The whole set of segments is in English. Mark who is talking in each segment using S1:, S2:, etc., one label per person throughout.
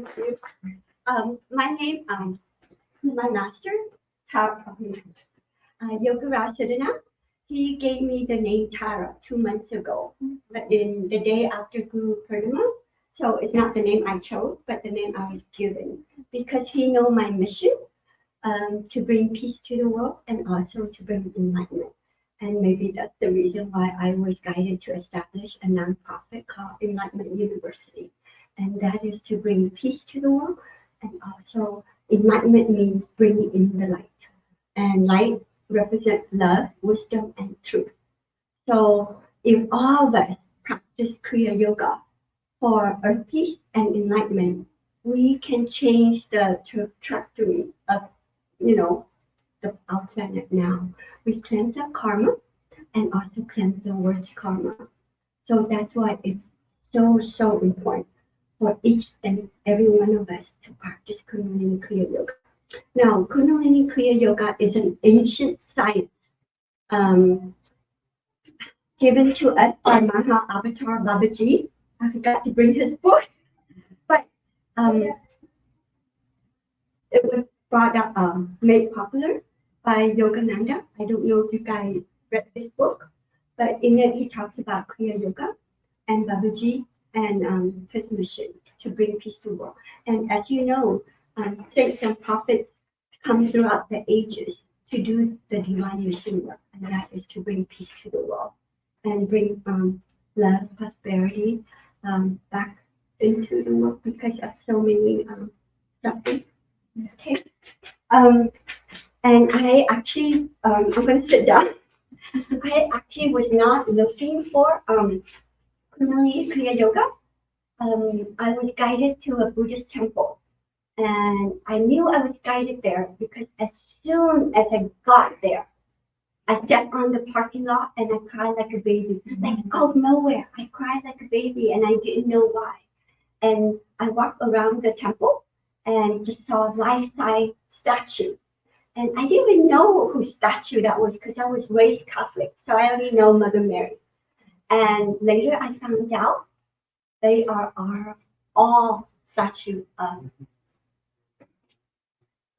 S1: Thank you. My name, my master, Yogiraj Siddhanath. He gave me the name Tara 2 months ago, but in the day after Guru Purnima. So it's not the name I chose, but the name I was given because he know my mission to bring peace to the world and also to bring enlightenment. And maybe that's the reason why I was guided to establish a nonprofit called Enlightenment University. And that is to bring peace to the world. And also enlightenment means bringing in the light. And light represents love, wisdom, and truth. So if all of us practice Kriya Yoga for earth peace and enlightenment, we can change the trajectory of, our planet now. We cleanse our karma and also cleanse the world's karma. So that's why it's so important for each and every one of us to practice Kundalini Kriya Yoga. Now, Kundalini Kriya Yoga is an ancient science given to us by Maha Avatar Babaji. I forgot to bring his book, but it was brought up, made popular by Yogananda. I don't know if you guys read this book, but in it he talks about Kriya Yoga and Babaji and his mission to bring peace to the world. And as you know, saints and prophets come throughout the ages to do the divine mission work, and that is to bring peace to the world and bring love, prosperity back into the world because of so many suffering. Okay. And I actually, I'm going to sit down. I actually was not looking for Kundalini Kriya Yoga. I was guided to a Buddhist temple, and I knew I was guided there because as soon as I got there, I stepped on the parking lot and I cried like a baby. Like out of nowhere, I cried like a baby, and I didn't know why. And I walked around the temple and just saw a life-size statue. And I didn't even know whose statue that was because I was raised Catholic, so I only know Mother Mary. And later I found out they are all statues of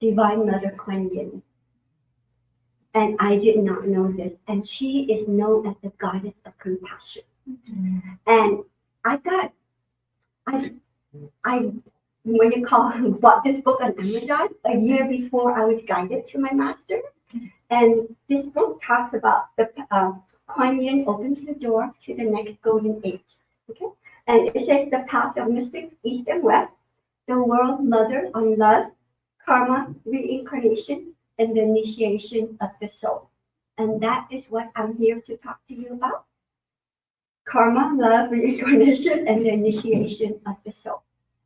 S1: Divine Mother Kuan Yin. And I did not know this. And she is known as the goddess of compassion. Mm-hmm. And I bought this book on Amazon a year before I was guided to my master. And this book talks about the Kuan Yin opens the door to the next golden age. Okay, and it says the path of mystic east and west, the world mother on love, karma, reincarnation, and the initiation of the soul. And that is what I'm here to talk to you about. Karma, love, reincarnation, and the initiation of the soul.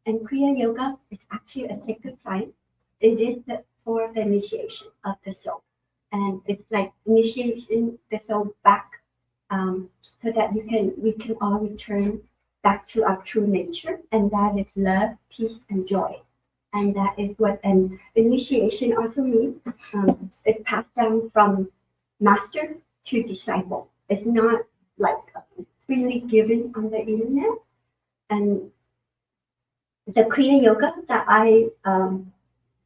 S1: And Kriya Yoga is actually a sacred science. It is for the initiation of the soul. And it's like initiation the soul back so that we can all return back to our true nature. And that is love, peace, and joy. And that is what an initiation also means. It's passed down from master to disciple. It's not like freely given on the internet. And the Kriya Yoga that I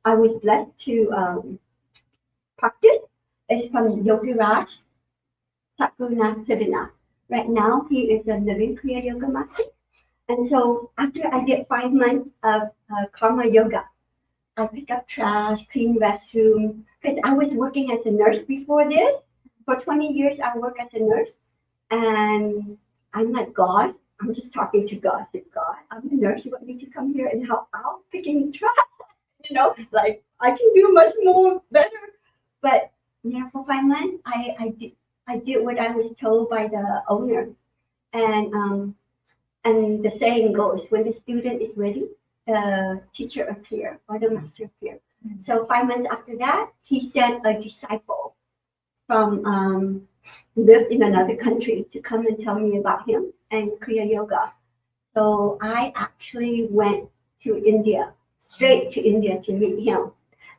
S1: was blessed to practice is from Yogiraj Siddhanath. Right now, he is a living Kriya Yoga master. And so after I did 5 months of karma yoga, I pick up trash, clean restroom, because I was working as a nurse before this. For 20 years, I worked as a nurse. And I'm like, God, I'm just talking to God. I said, God, I'm a nurse. You want me to come here and help out picking trash? Like I can do much more better. But for 5 months, I did what I was told by the owner. And the saying goes, when the student is ready, the teacher appears or the master appears. Mm-hmm. So 5 months after that, he sent a disciple from lived in another country to come and tell me about him and Kriya Yoga. So I actually went to India, straight to India to meet him.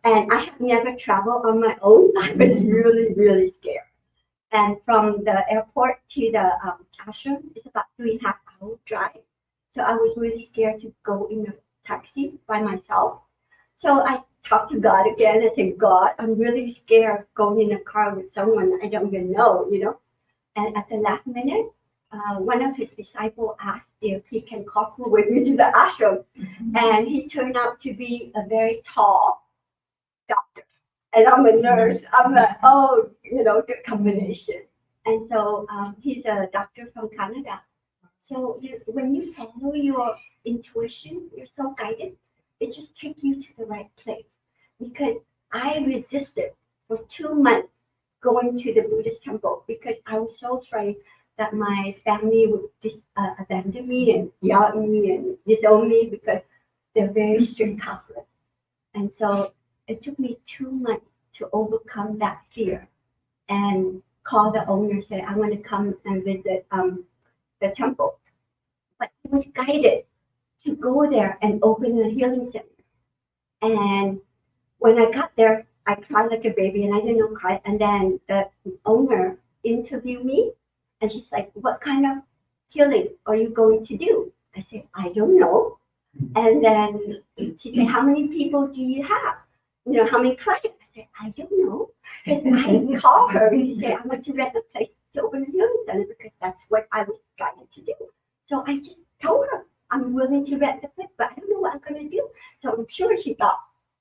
S1: And I have never traveled on my own. I was really, really scared. And from the airport to the ashram is about 3.5 hour drive. So I was really scared to go in taxi by myself. So I talked to God again. I said, God, I'm really scared going in a car with someone I don't even know, And at the last minute, one of his disciples asked if he can carpool with me to the ashram. And he turned out to be a very tall doctor. And I'm a nurse. I'm like, oh, good combination. And so he's a doctor from Canada. So when you follow your intuition, you're so guided, it just takes you to the right place. Because I resisted for 2 months going to the Buddhist temple because I was so afraid that my family would abandon me and yell at me and disown me because they're very strict Catholic. And so it took me 2 months to overcome that fear and call the owner, say, I want to come and visit the temple. But he was guided to go there and open a healing center. And when I got there, I cried like a baby and I didn't know cry. And then the owner interviewed me and she's like, what kind of healing are you going to do? I said, I don't know. And then she said, how many people do you have? How many clients? I said, I don't know. Because I called her to say, I want to rent a place to open a healing center because that's what I was guided to do. So I just told her, I'm willing to rent the place, but I don't know what I'm going to do. So I'm sure she thought,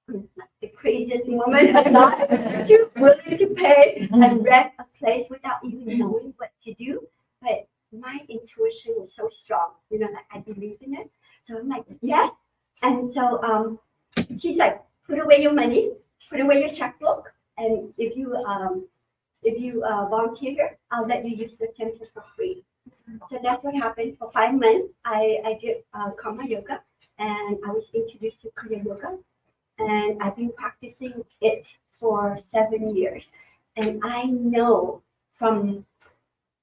S1: I'm not the craziest woman alive, too willing to pay and rent a place without even knowing what to do. But my intuition was so strong, like I believe in it. So I'm like, yes. And so she's like, put away your money, put away your checkbook, and if you volunteer here, I'll let you use the center for free. So that's what happened. For 5 months, I did karma yoga, and I was introduced to Kriya Yoga, and I've been practicing it for 7 years. And I know from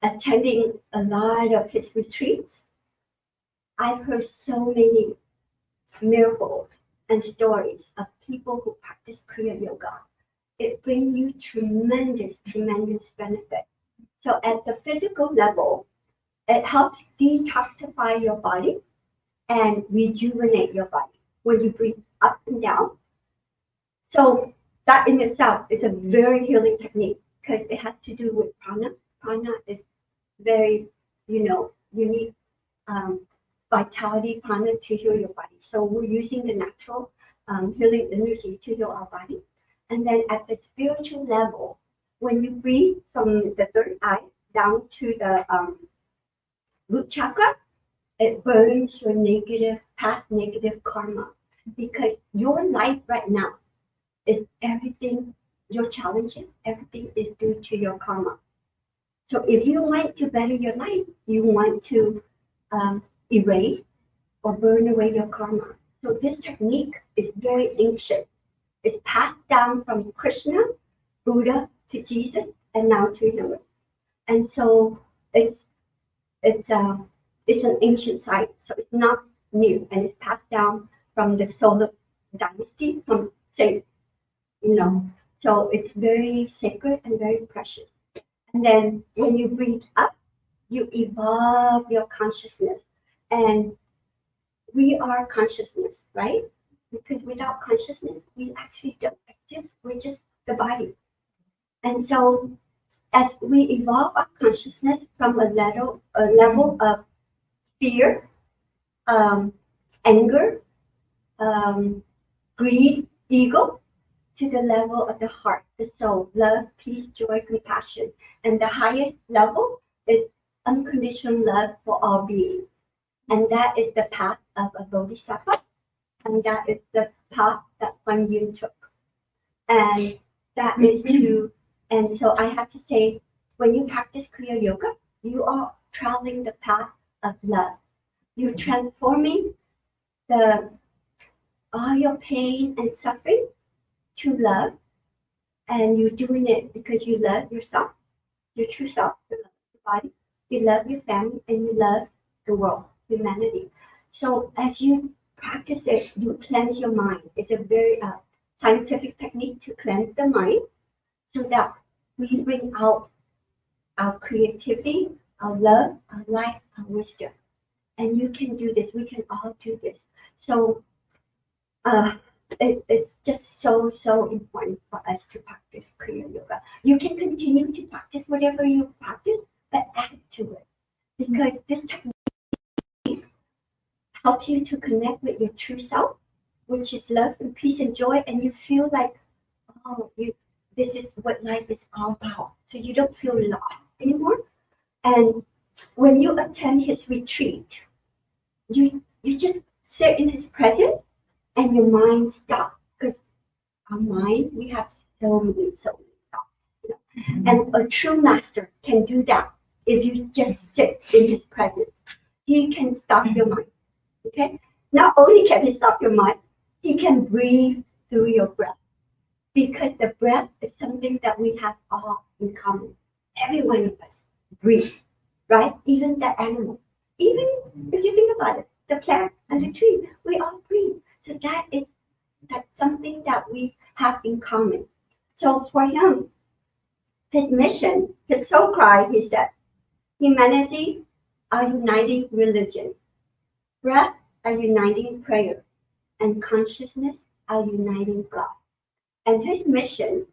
S1: attending a lot of his retreats, I've heard so many miracles and stories of people who practice Kriya Yoga. It brings you tremendous benefit. So at the physical level, it helps detoxify your body and rejuvenate your body when you breathe up and down. So that in itself is a very healing technique because it has to do with prana. Prana is very, unique vitality prana to heal your body. So we're using the natural healing energy to heal our body. And then at the spiritual level, when you breathe from the third eye down to the root chakra, it burns your past negative karma. Because your life right now is everything, your challenges, everything is due to your karma. So if you want to better your life, you want to erase or burn away your karma. So this technique is very ancient. It's passed down from Krishna, Buddha to Jesus, and now to Hilton. And so it's an ancient site, so it's not new, and it's passed down from the solar dynasty from Saint, So it's very sacred and very precious. And then when you breathe up, you evolve your consciousness. And we are consciousness, right? Because without consciousness, we actually don't exist. We're just the body. And so as we evolve our consciousness from a level of fear, anger, greed, ego, to the level of the heart, the soul, love, peace, joy, compassion. And the highest level is unconditional love for all beings. And that is the path of a bodhisattva. And that is the path that Kuan Yin took. And that is to, and so I have to say, when you practice Kriya Yoga, you are traveling the path of love. You're transforming all your pain and suffering to love. And you're doing it because you love yourself, your true self, you love your body, you love your family, and you love the world, humanity. So as you practice it, you cleanse your mind. It's a very scientific technique to cleanse the mind so that we bring out our creativity, our love, our light, our wisdom. And you can do this. We can all do this. So it's just so important for us to practice Kriya Yoga. You can continue to practice whatever you practice, but add to it, because this technique helps you to connect with your true self, which is love and peace and joy, and you feel like, oh, this is what life is all about. So you don't feel lost anymore. And when you attend his retreat, you just sit in his presence and your mind stops, because our mind, we have so many thoughts. You know? And a true master can do that if you just sit in his presence. He can stop your mind. Okay? Not only can he stop your mind, he can breathe through your breath. Because the breath is something that we have all in common. Every one of us breathe, right? Even the animal. Even if you think about it, the plants and the tree, we all breathe. So that's something that we have in common. So for him, his mission, his soul cry, he said, humanity, a uniting religion. Breath, a uniting prayer. And consciousness, a uniting God. And his mission,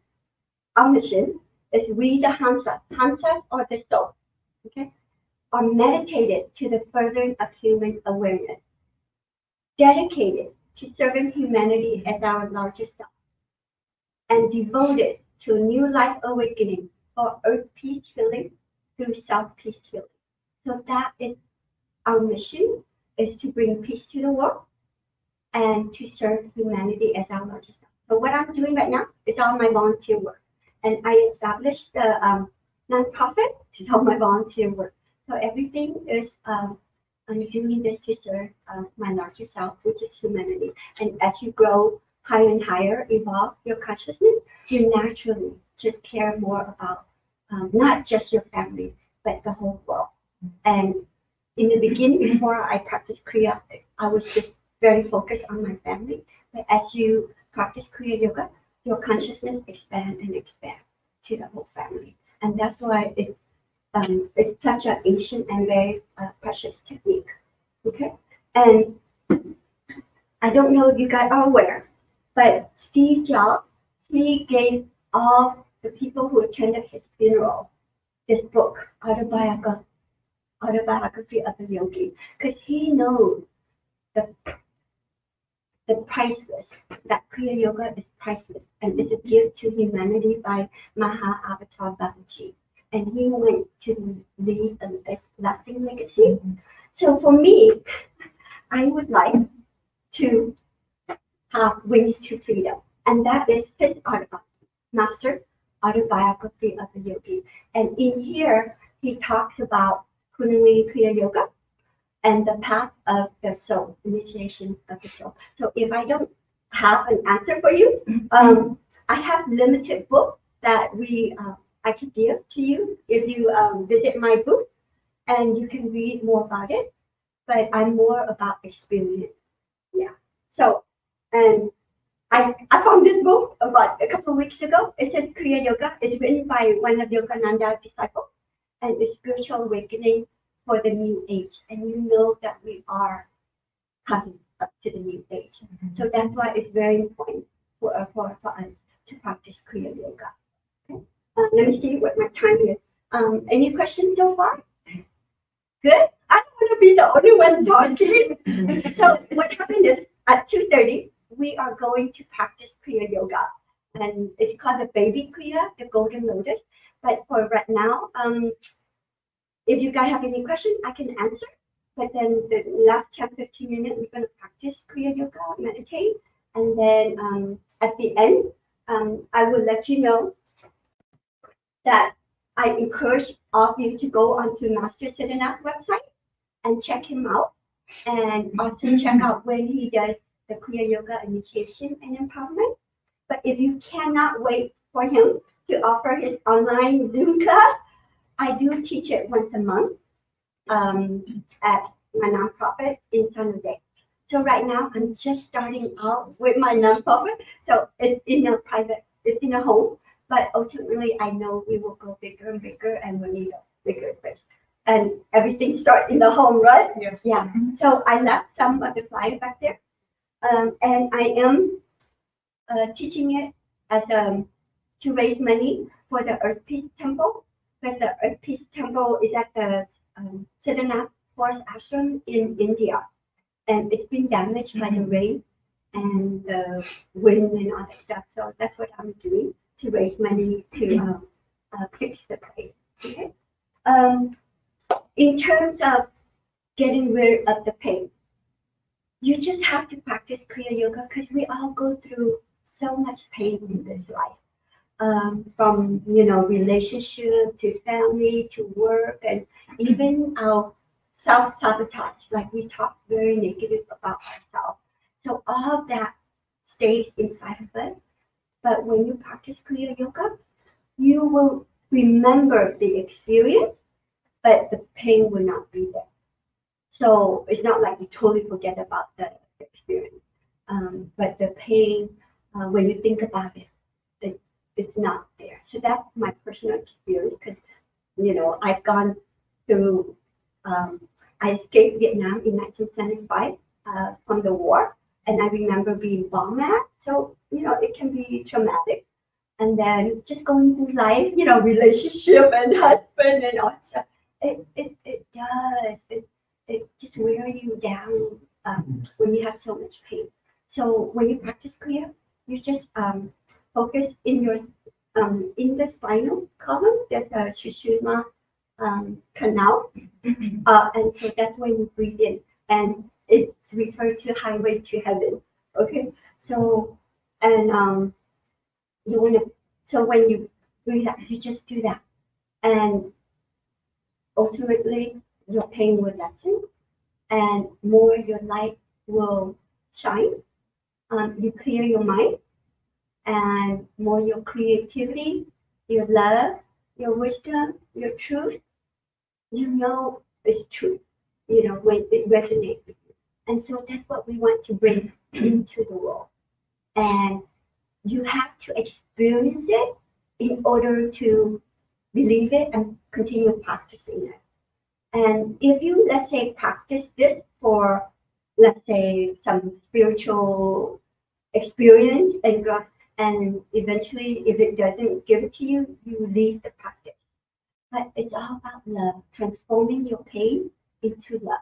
S1: our mission, is we the Hamsas or the soul, okay, are meditated to the furthering of human awareness, dedicated to serving humanity as our largest self, and devoted to a new life awakening for earth peace healing through self peace healing. So that is our mission, is to bring peace to the world and to serve humanity as our largest self. So what I'm doing right now is all my volunteer work. And I established the nonprofit, it's all my volunteer work. So everything is, I'm doing this to serve my larger self, which is humanity. And as you grow higher and higher, evolve your consciousness, you naturally just care more about not just your family, but the whole world. And in the beginning, before I practiced Kriya, I was just very focused on my family. But as you practice Kriya Yoga, your consciousness expand and expand to the whole family. And that's why it's such an ancient and very precious technique. Okay? And I don't know if you guys are aware, but Steve Jobs, he gave all the people who attended his funeral this book, Autobiography of a Yogi, because he knows the priceless, that Kriya Yoga is priceless, and it's a gift to humanity by Maha Avatar Babaji. And he went to leave a lasting legacy. So for me, I would like to have wings to freedom. And that is his master autobiography of a yogi. And in here, he talks about Kundalini Kriya Yoga and the path of the soul, initiation of the soul. So if I don't have an answer for you, I have limited book that I can give to you if you visit my booth, and you can read more about it. But I'm more about experience. Yeah. So, and I found this book about a couple of weeks ago. It says Kriya Yoga. It's written by one of Yogananda's disciples, and it's spiritual awakening for the new age. And you know that we are coming up to the new age. So that's why it's very important for us to practice Kriya Yoga. Okay? Let me see what my time is. Any questions so far? Good. I don't want to be the only one talking. So what happened is at 2:30, we are going to practice Kriya Yoga. And it's called the baby Kriya, the golden lotus. But for right now, if you guys have any questions, I can answer. But then the last 10-15 minutes, we're going to practice Kriya Yoga, meditate. And then at the end, I will let you know that I encourage all of you to go onto Master Siddhanath's website and check him out. And also check out when he does the Kriya Yoga initiation and empowerment. But if you cannot wait for him to offer his online Zoom class, I do teach it once a month at my nonprofit in San Jose. So right now, I'm just starting out with my nonprofit. So it's in a home. But ultimately, I know we will go bigger and bigger, and we need a bigger place. And everything starts in the home, right?
S2: Yes.
S1: Yeah. So I left some of the flyers back there. And I am teaching it as to raise money for the Earth Peace Temple, because the Earth Peace Temple is at the Siddhanath Forest Ashram in India, and it's been damaged by the rain and the wind and all that stuff. So that's what I'm doing to raise money to fix the place. Okay. In terms of getting rid of the pain, you just have to practice Kriya Yoga, because we all go through so much pain in this life, from relationship to family to work, and even our self-sabotage. Like, we talk very negative about ourselves, so all of that stays inside of us. But when you practice Kriya Yoga, you will remember the experience, but the pain will not be there. So it's not like you totally forget about the experience, but the pain, when you think about it, it's not there. So that's my personal experience, because I've gone through. I escaped Vietnam in 1975 from the war, and I remember being bombed at. So it can be traumatic. And then just going through life, relationship and husband and all that stuff. It does. It just wears you down when you have so much pain. So when you practice Kriya, you just focus in your in the spinal column. There's a Sushumna canal, and so that's when you breathe in, and it's referred to highway to heaven. Okay, so and you want to. So when you breathe out, you just do that, and ultimately your pain will lessen, and more your light will shine. You clear your mind, and more your creativity, your love, your wisdom, your truth. It's true. When it resonates with you, and so that's what we want to bring into the world. And you have to experience it in order to believe it and continue practicing it. And if you, let's say, practice this for, let's say, some spiritual experience, and eventually, if it doesn't give it to you, you leave the practice. But it's all about love, transforming your pain into love.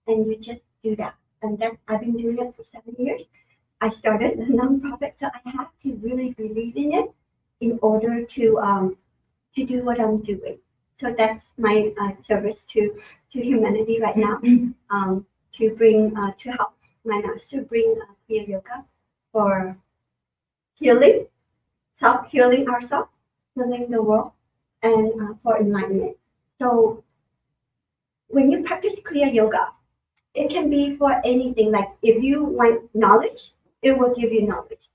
S1: And you just do that. And that I've been doing it for 7 years. I started a nonprofit, so I have to really believe in it in order to do what I'm doing. So that's my service to humanity right now, to bring to help my master bring Kriya Yoga for healing, self-healing ourselves, healing the world, and for enlightenment. So when you practice Kriya Yoga, it can be for anything. Like, if you want knowledge, it will give you knowledge.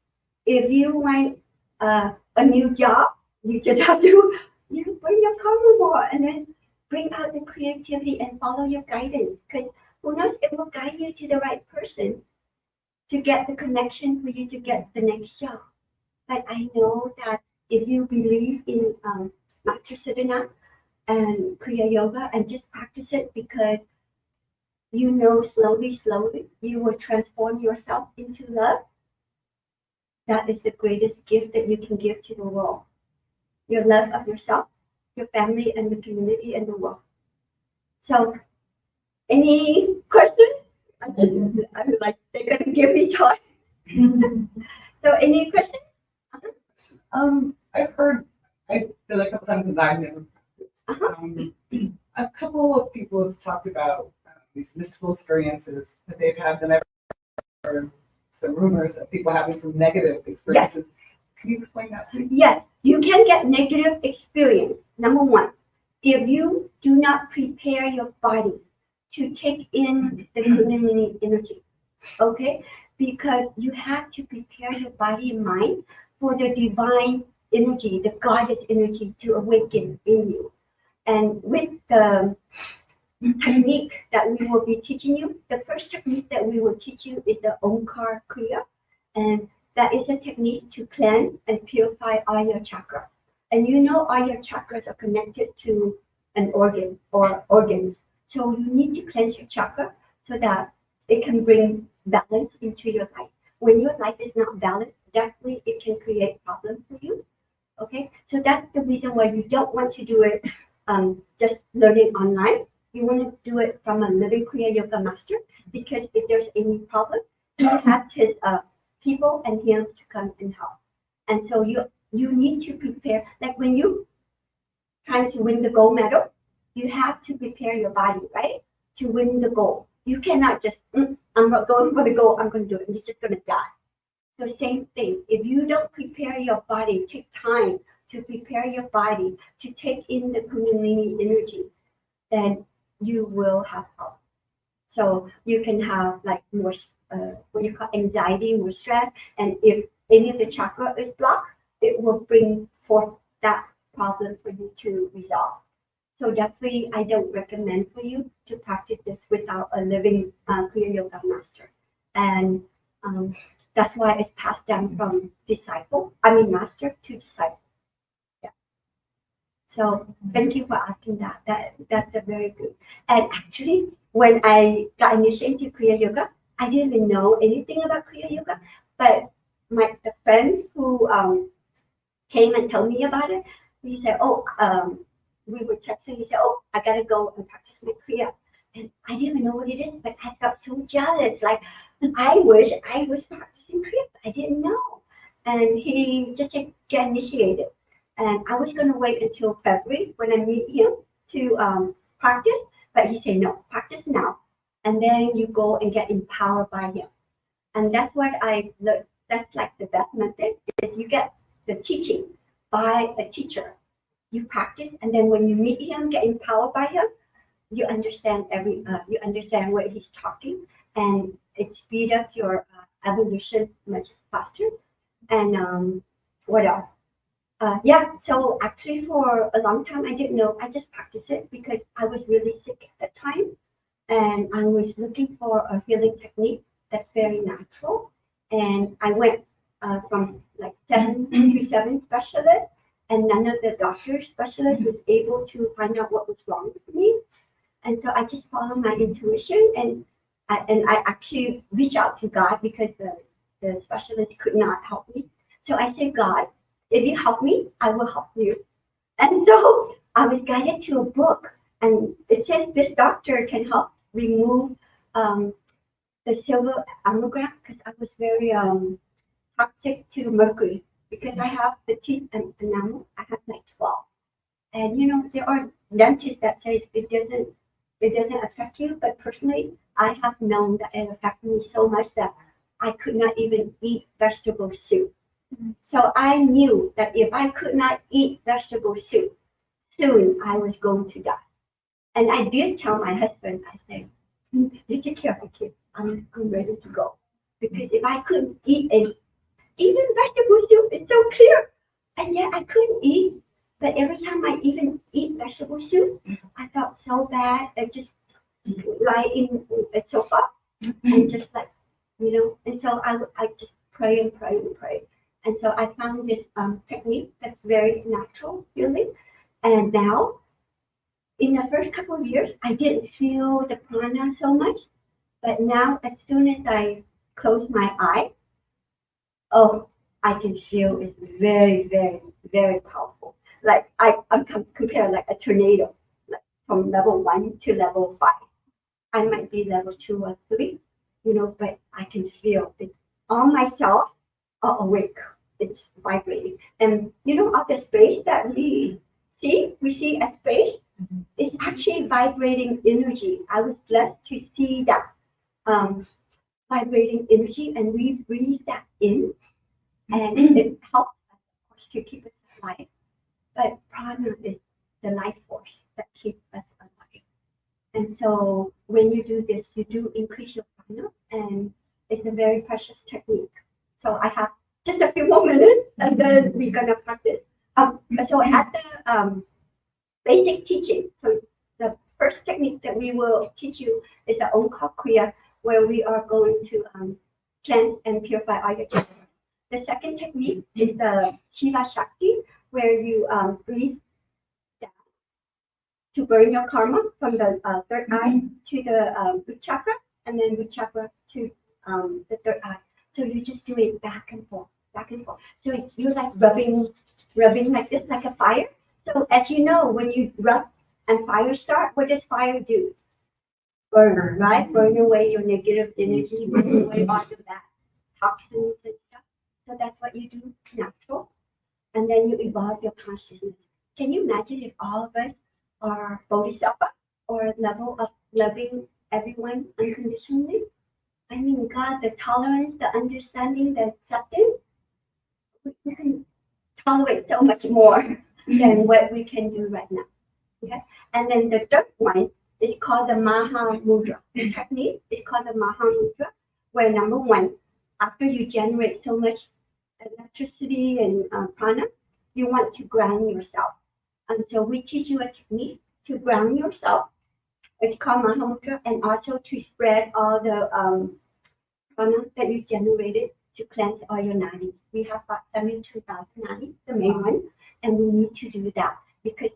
S1: If you want a new job, you just have to bring your karma more, and then bring out the creativity and follow your guidance. Because who knows, it will guide you to the right person to get the connection for you to get the next job. But I know that if you believe in Master Siddhanath and Kriya Yoga and just practice it, because slowly, you will transform yourself into love. That is the greatest gift that you can give to the world. Your love of yourself, your family, and the community, and the world. So, any questions? I would like, they're going to give me time. So, any questions?
S2: I've done a couple times with I've never practiced. A couple of people have talked about these mystical experiences that they've had, and I've heard some rumors of people having some negative experiences. Yes. Can you explain that, please?
S1: Yes, you can get negative experience. Number one, if you do not prepare your body to take in the Kundalini energy, okay? Because you have to prepare your body and mind for the divine energy, the goddess energy, to awaken in you. And with the technique that we will be teaching you, the first technique that we will teach you is the Omkar Kriya, and that is a technique to cleanse and purify all your chakras. And all your chakras are connected to an organ or organs. So you need to cleanse your chakra so that it can bring balance into your life. When your life is not balanced, definitely it can create problems for you. Okay, so that's the reason why you don't want to do it just learning online. You want to do it from a living Kriya Yoga master, because if there's any problem, he has his people and him to come and help. And so you need to prepare. Like when you trying to win the gold medal, you have to prepare your body, right, to win the gold. You cannot just I'm not going for the gold. I'm going to do it. You're just going to die. So same thing. If you don't prepare your body, take time to prepare your body to take in the Kundalini energy, then you will have help. So you can have like more what you call anxiety, more stress, and if any of the chakra is blocked, it will bring forth that problem for you to resolve. So definitely, I don't recommend for you to practice this without a living Kriya Yoga master, and that's why it's passed down from master to disciple. Yeah. So thank you for asking that. That's a very good. And actually, when I got initiated into Kriya Yoga, I didn't even know anything about Kriya Yoga. But the friend who came and told me about it, he said, we were texting. He said, I gotta go and practice my Kriya. And I didn't even know what it is, but I felt so jealous. Like, I wish I was practicing Kriya, but I didn't know. And he just said, get initiated. And I was going to wait until February when I meet him to practice. But he said, no, practice now. And then you go and get empowered by him. And that's what I learned. That's like the best method is you get the teaching by a teacher. You practice, and then when you meet him, get empowered by him, you understand you understand what he's talking, and it speed up your evolution much faster. And what else? So actually for a long time I didn't know. I just practiced it because I was really sick at that time, and I was looking for a healing technique that's very natural. And I went from like 7 to 7 specialists, and none of the doctor specialists was able to find out what was wrong with me. And so I just followed my intuition, and I actually reached out to God because the specialist could not help me. So I said, God, if you help me, I will help you. And so I was guided to a book, and it says this doctor can help remove the silver amalgam because I was very toxic to mercury, because I have the teeth and enamel. I have like 12, and there are dentists that say it doesn't affect you, but personally, I have known that it affected me so much that I could not even eat vegetable soup. So I knew that if I could not eat vegetable soup, soon I was going to die. And I did tell my husband, I said, you take care of the kids. I'm ready to go. Because if I couldn't eat even vegetable soup, it's so clear. And yet I couldn't eat. But every time I even eat vegetable soup, I felt so bad. I just lie in a sofa and just like, and so I just pray and pray and pray. And so I found this technique that's very natural healing. And now, in the first couple of years, I didn't feel the prana so much. But now, as soon as I close my eye, I can feel it's very, very, very powerful. Like I'm compared like a tornado, like from level 1 to level 5. I might be level 2 or 3, but I can feel it. All my cells are awake. It's vibrating. And all the space that we see as space, it's actually vibrating energy. I was blessed to see that vibrating energy, and we breathe that in, and it helps us, of course, to keep us alive. But prana is the life force that keeps us alive. And so when you do this, you do increase your prana, and it's a very precious technique. So I have just a few more minutes, and then we're gonna practice. So at the basic teaching, so the first technique that we will teach you is the Omkar Kriya, where we are going to cleanse and purify all your chakras. The second technique is the Shiva Shakti, where you breathe down to burn your karma from the third eye to the root chakra, and then root chakra to the third eye. So you just do it back and forth, back and forth. So you're like rubbing like this, like a fire. So as you know, when you rub and fire start, what does fire do? Burn, right? Burn away your negative energy, burn away all of that toxins and stuff. So that's what you do natural. And then you evolve your consciousness. Can you imagine if all of us are bodhisattva or a level of loving everyone unconditionally? I mean, God, the tolerance, the understanding, the acceptance, we can tolerate so much more than what we can do right now. Okay? And then the third one is called the Maha Mudra. The technique is called the Maha Mudra, where number one, after you generate so much electricity and prana, you want to ground yourself. And so we teach you a technique to ground yourself. It's called Maha Mudra, and also to spread all the prana that you generated to cleanse all your nadis. We have about 72,000 nadis, the main one, and we need to do that because,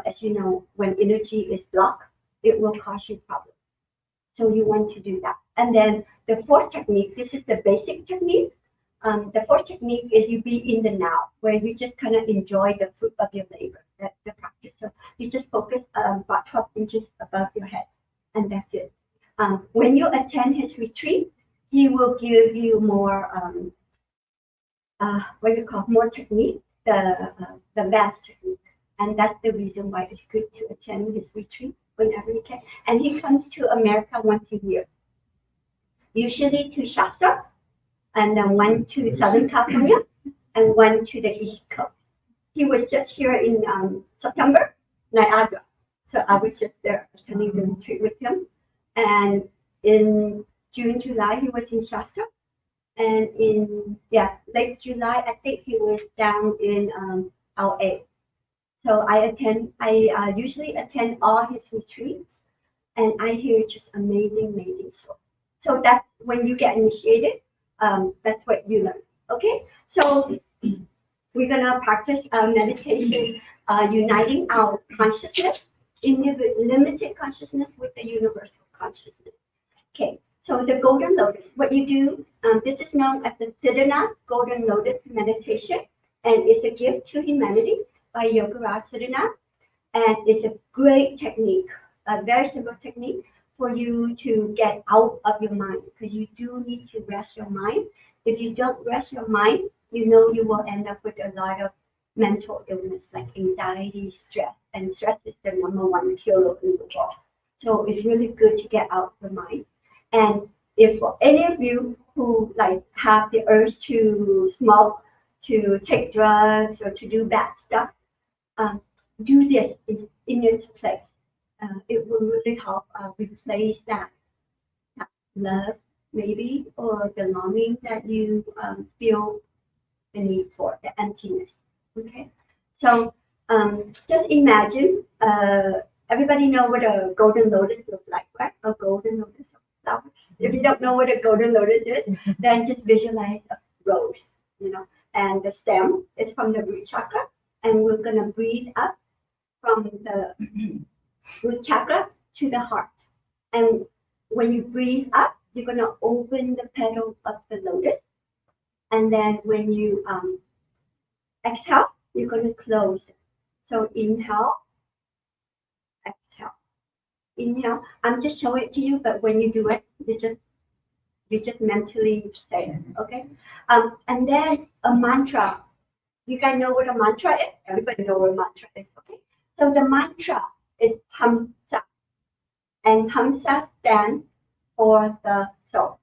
S1: as you know, when energy is blocked, it will cause you problems. So you want to do that. And then the fourth technique, this is the basic technique. The fourth technique is you be in the now, where you just kind of enjoy the fruit of your labor, the practice. So you just focus about 12 inches above your head, and that's it. When you attend his retreat, he will give you more, more technique, the advanced technique. And that's the reason why it's good to attend his retreat whenever you can. And he comes to America once a year, usually to Shasta, and then one to Southern California, and one to the East Coast. He was just here in September, Niagara. So I was just there attending the retreat with him. And in June, July, he was in Shasta. And in late July, I think he was down in LA. So I usually attend all his retreats, and I hear just amazing stories. So that's when you get initiated. That's what you learn. Okay, so we're gonna practice meditation, uniting our consciousness, limited consciousness with the universal consciousness. Okay, so the golden lotus, what you do, this is known as the Siddhanath golden lotus meditation, and it's a gift to humanity by Yogiraj Siddhanath, and it's a great technique, a very simple technique for you to get out of your mind, because you do need to rest your mind. If you don't rest your mind, you will end up with a lot of mental illness like anxiety, stress, and stress is the number one killer in the world. So it's really good to get out of the mind. And if for any of you who have the urge to smoke, to take drugs, or to do bad stuff, do this in its place. It will really help replace that love, maybe, or the longing that you feel the need for, the emptiness. Okay, so just imagine. Everybody know what a golden lotus looks like, right? A golden lotus flower. If you don't know what a golden lotus is, then just visualize a rose, and the stem is from the root chakra, and we're gonna breathe up from the root chakra to the heart. And when you breathe up, you're going to open the petal of the lotus. And then when you exhale, you're going to close it. So inhale, exhale, inhale. I'm just showing it to you, but when you do it, you just mentally say it, okay? And then a mantra. You guys know what a mantra is? Everybody know what a mantra is, okay? So the mantra is Hamsa, and Hamsa stands for the soul.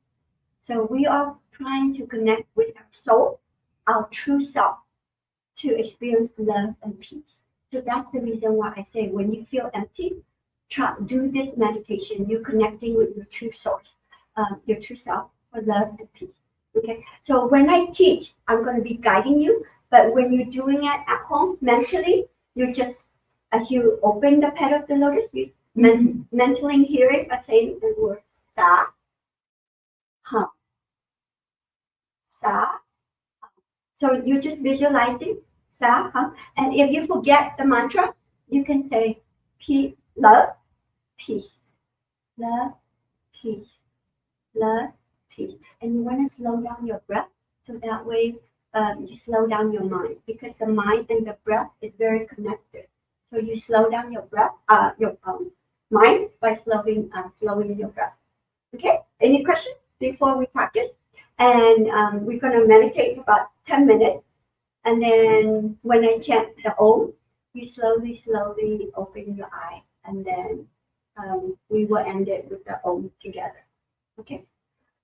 S1: So we are trying to connect with our soul, our true self, to experience love and peace. So that's the reason why I say when you feel empty, do this meditation. You're connecting with your true source, your true self, for love and peace. Okay. So when I teach, I'm going to be guiding you, but when you're doing it at home mentally, you just, as you open the petal of the lotus, you mentally hear it by saying the word Sa, Hum, Sa, Hum. So you just visualizing Sa, Hum. And if you forget the mantra, you can say love, peace, love, peace, love, peace. And you want to slow down your breath so that way you slow down your mind, because the mind and the breath is very connected. So you slow down your breath, your mind by slowing your breath. Okay. Any questions before we practice? And we're gonna meditate about 10 minutes, and then when I chant the Om, you slowly open your eye, and then we will end it with the Om together. Okay.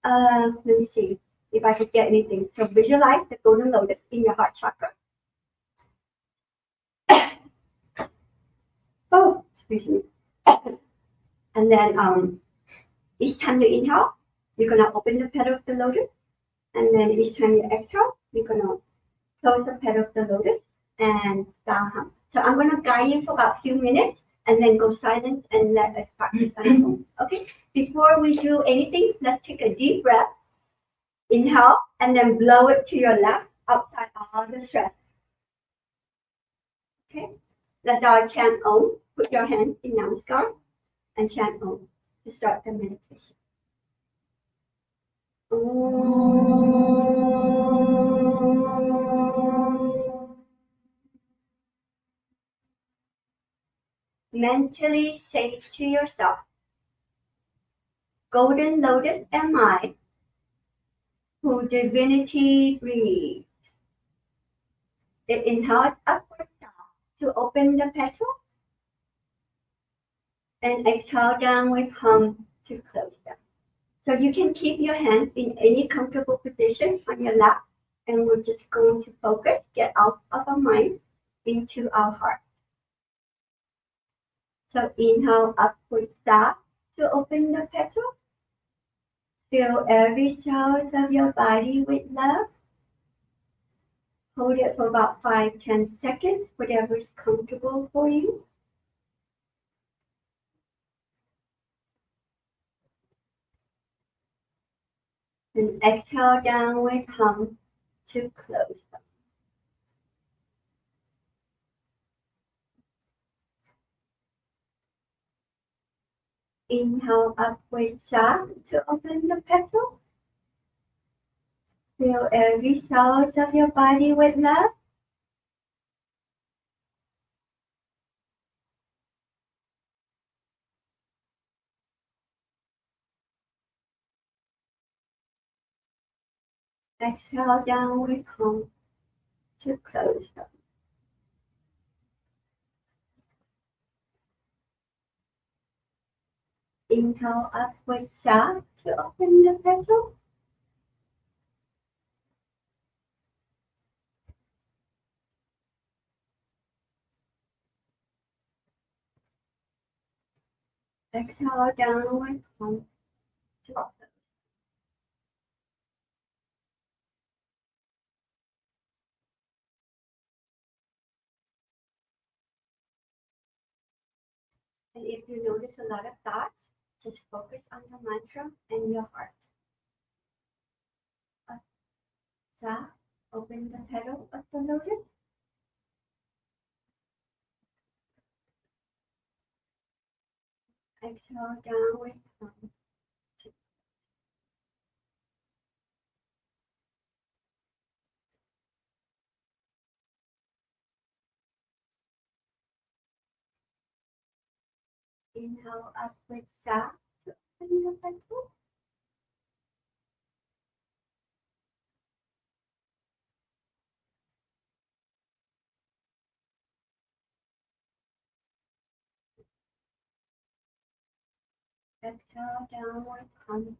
S1: Let me see if I could get anything. So visualize the golden lotus in your heart chakra. Oh, excuse me. And then each time you inhale, you're gonna open the petal of the lotus, and then each time you exhale, you're gonna close the petal of the lotus and hum. So I'm gonna guide you for about a few minutes, and then go silent and let us practice on our own. Okay. Before we do anything, let's take a deep breath. Inhale, and then blow it to your left, outside all the stress. Okay. Let's our chant Om. Put your hands in Namaskar and chant Om to start the meditation. Om. Mentally say to yourself, Golden Lotus am I, who divinity breathes. It inhales upward to open the petal, and exhale downward hum to close them. So you can keep your hands in any comfortable position on your lap, and we're just going to focus, get out of our mind into our heart. So inhale upward to open the petal. Fill every cell of your body with love. Hold it for about 5-10 seconds, whatever is comfortable for you. And exhale downward hum to close them. Inhale upward to open the petal. Fill every cell of your body with love. Exhale downward hum to close them. Inhale upward to open the petal. Exhale downward hum to close. And if you notice a lot of thoughts, just focus on the mantra and your heart. Open the petal of the lotus. Exhale downward hum. Inhale upward to open the petal. Exhale downward hum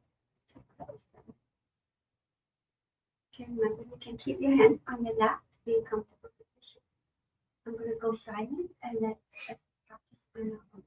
S1: to close them. Okay, remember you can keep your hands on your lap to be in comfortable position. I'm going to go silent and let us practice on our own.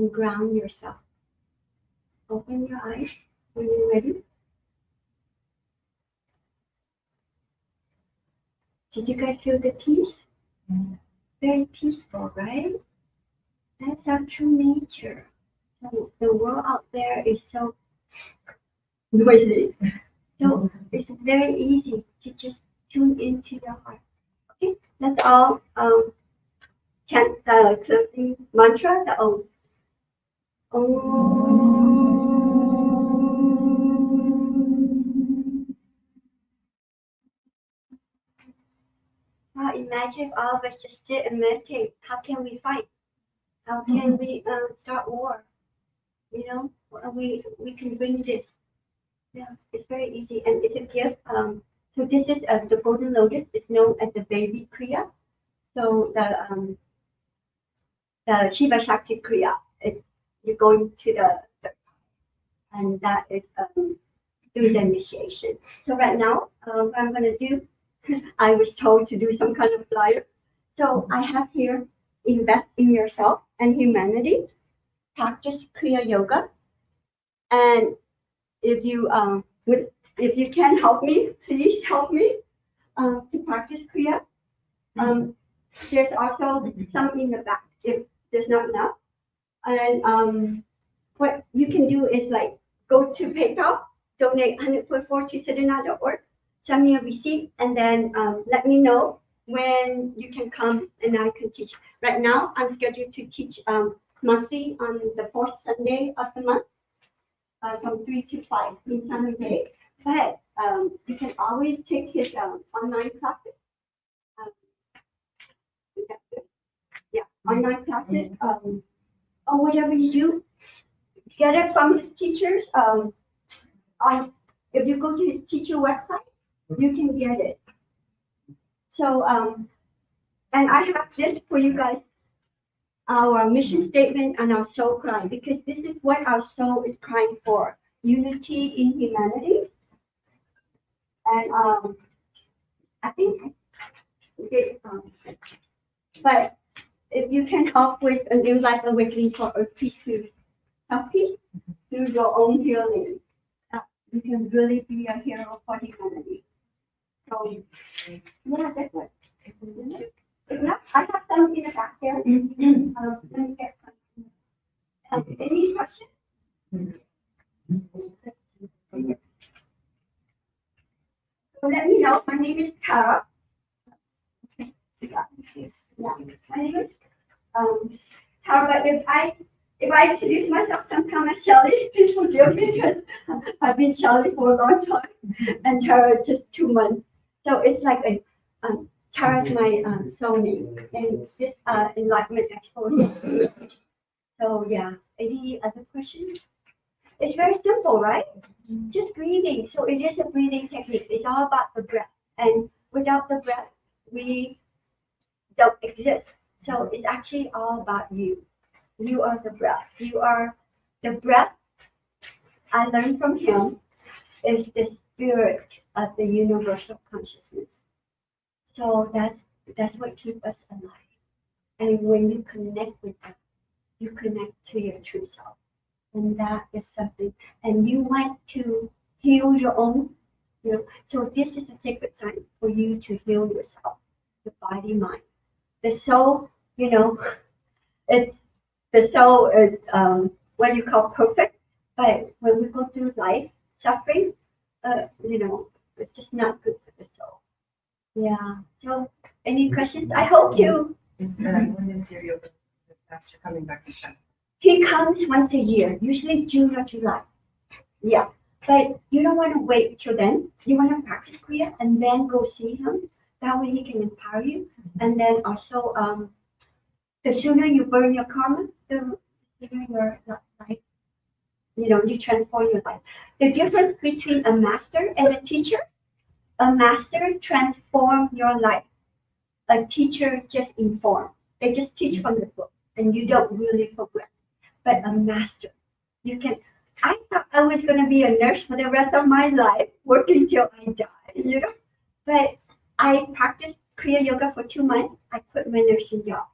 S1: and ground yourself. Open your eyes when you're ready. Did you guys feel the peace? Very peaceful, right? That's our true nature. So the world out there is so noisy. So it's very easy to just tune into your heart. Okay, let's all chant the closing mantra, the Om. Now imagine if all of us just sit and meditate. How can we fight? How can we start war? You know, we can bring this. Yeah, it's very easy, and it's a gift. So this is the golden lotus. It's known as the baby kriya. So the Shiva Shakti kriya. You're going to the and that is through the initiation. So right now, what I'm going to do, I was told to do some kind of flyer. So I have here, invest in yourself and humanity, practice Kriya Yoga. And if you can help me, please help me to practice Kriya. There's also some in the back if there's not enough. And what you can do is like go to PayPal, donate 100.4 to Siddhanath.org, send me a receipt, and then let me know when you can come and I can teach. Right now, I'm scheduled to teach monthly on the fourth Sunday of the month from 3 to 5 in San Jose. But you can always take his online classes. Online classes, or whatever you do, get it from his teachers. If you go to his teacher website, you can get it. So, and I have this for you guys, our mission statement and our soul cry, because this is what our soul is crying for: unity in humanity. And I think, but if you can help with a new life awakening for a peace through self-peace, through your own healing, you can really be a hero for humanity. So, yeah, that's what. I have some in the back there. Let me get some. Any questions? So let me know. My name is Tara. Yeah, my name is Tara. But if I introduce myself sometimes as Shelly, please forgive me because I've been Shelly for a long time, and Tara is just 2 months. So it's like a Tara's my soul name, and this Enlightenment Expo. So yeah, any other questions? It's very simple, right? Just breathing. So it is a breathing technique. It's all about the breath, and without the breath, we don't exist. So it's actually all about you. You are the breath. You are the breath. I learned from him is the spirit of the universal consciousness. So that's what keeps us alive. And when you connect with that, you connect to your true self. And that is something. And you want to heal your own, So this is a sacred sign for you to heal yourself, the body, mind. The soul, it's the soul is what you call perfect. But when we go through life suffering, it's just not good for the soul. Yeah. So, any questions? I hope you.
S3: When is your yoga master coming back to China?
S1: He comes once a year, usually June or July. Yeah. But you don't want to wait till then. You want to practice Kriya and then go see him. That way he can empower you. And then also, the sooner you burn your karma, the sooner your life, you transform your life. The difference between a master and a teacher, a master transforms your life. A teacher just informs. They just teach from the book and you don't really progress. But a master, you can. I thought I was going to be a nurse for the rest of my life, working till I die, But I practiced Kriya Yoga for 2 months. I quit my nursing job.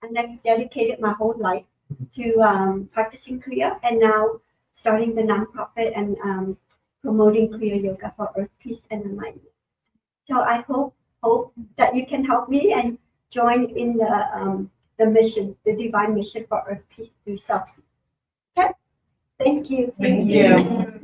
S1: And I dedicated my whole life to practicing Kriya, and now starting the nonprofit and promoting Kriya Yoga for Earth Peace and Enlightenment. So I hope that you can help me and join in the mission, the divine mission for Earth Peace through self. Okay, thank you.
S2: Thank you.